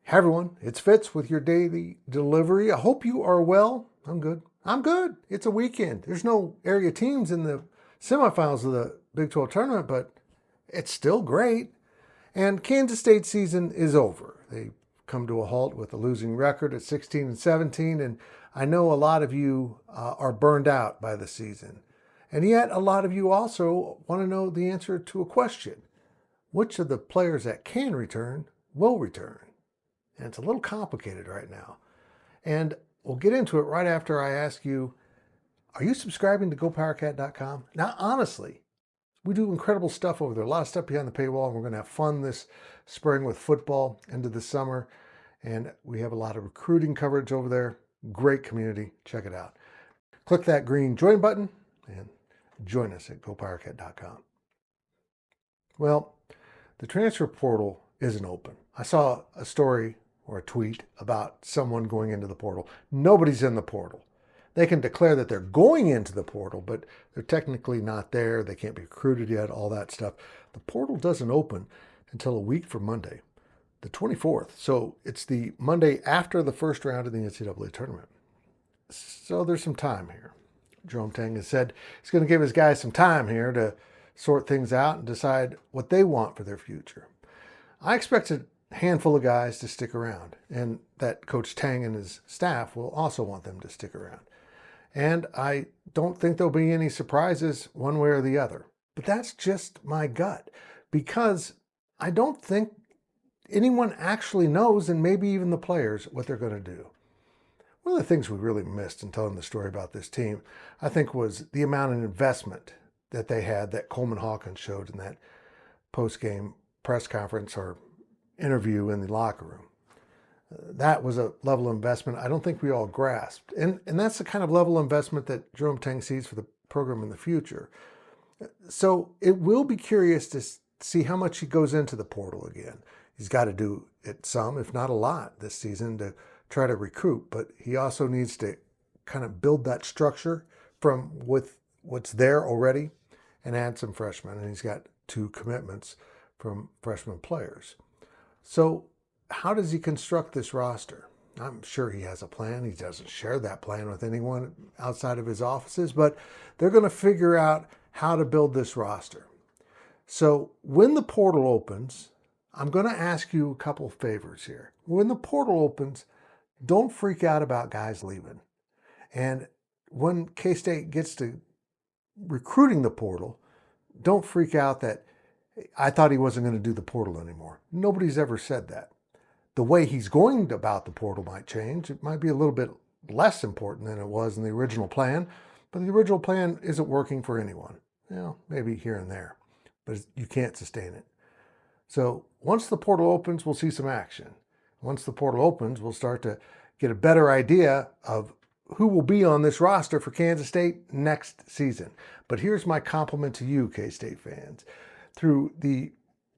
Hey everyone, it's Fitz with your daily delivery. I hope you are well. I'm good. I'm good. It's a weekend. There's no area teams in the semifinals of the Big 12 tournament, but it's still great. And Kansas State season is over. They come to a halt with a losing record at 16 and 17, and I know a lot of you are burned out by the season. And yet a lot of you also want to know the answer to a question. Which of the players that can return will return? And it's a little complicated right now. And we'll get into it right after I ask you, are you subscribing to GoPowercat.com? Now, honestly, we do incredible stuff over there. A lot of stuff behind the paywall, and we're going to have fun this spring with football into the summer. And we have a lot of recruiting coverage over there. Great community. Check it out. Click that green join button and join us at GoPowercat.com. Well, the transfer portal isn't open. I saw a story or a tweet about someone going into the portal. Nobody's in the portal. They can declare that they're going into the portal, but they're technically not there. They can't be recruited yet, all that stuff. The portal doesn't open until a week from Monday, the 24th. So it's the Monday after the first round of the NCAA tournament. So there's some time here. Jerome Tang has said he's going to give his guys some time here to sort things out and decide what they want for their future. I expect a handful of guys to stick around, and that Coach Tang and his staff will also want them to stick around. And I don't think there'll be any surprises one way or the other. But that's just my gut, because I don't think anyone actually knows, and maybe even the players, what they're going to do. One of the things we really missed in telling the story about this team, I think, was the amount of investment that they had that Coleman Hawkins showed in that post-game press conference or interview in the locker room. That was a level of investment I don't think we all grasped. And that's the kind of level of investment that Jerome Tang sees for the program in the future. So it will be curious to see how much he goes into the portal again. He's got to do it some, if not a lot, this season to try to recruit. But he also needs to kind of build that structure from with what's there already and add some freshmen. And he's got 2 commitments from freshman players. So how does he construct this roster? I'm sure he has a plan. He doesn't share that plan with anyone outside of his offices, but they're going to figure out how to build this roster. So when the portal opens, I'm going to ask you a couple of favors here. When the portal opens, don't freak out about guys leaving. And when K-State gets to recruiting the portal, don't freak out that I thought he wasn't going to do the portal anymore. Nobody's ever said that. The way he's going about the portal might change. It might be a little bit less important than it was in the original plan, but the original plan isn't working for anyone. Maybe here and there, but you can't sustain it. So once the portal opens, we'll see some action. Once the portal opens, we'll start to get a better idea of who will be on this roster for Kansas State next season. But here's my compliment to you, K-State fans. Through the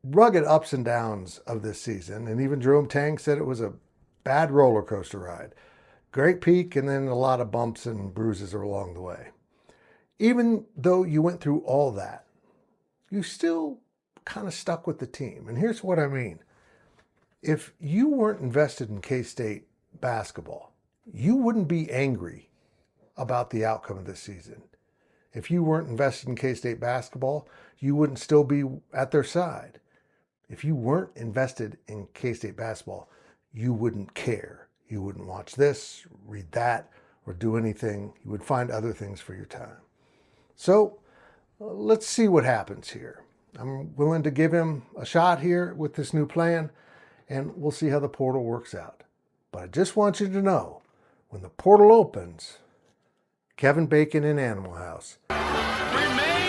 rugged ups and downs of this season, and even Jerome Tang said it was a bad roller coaster ride. Great peak and then a lot of bumps and bruises along the way. Even though you went through all that, you still kind of stuck with the team. And here's what I mean. If you weren't invested in K-State basketball, you wouldn't be angry about the outcome of this season. If you weren't invested in K-State basketball, you wouldn't still be at their side. If you weren't invested in K-State basketball, you wouldn't care. You wouldn't watch this, read that, or do anything. You would find other things for your time. So let's see what happens here. I'm willing to give him a shot here with this new plan, and we'll see how the portal works out. But I just want you to know, when the portal opens, Kevin Bacon in Animal House. Remain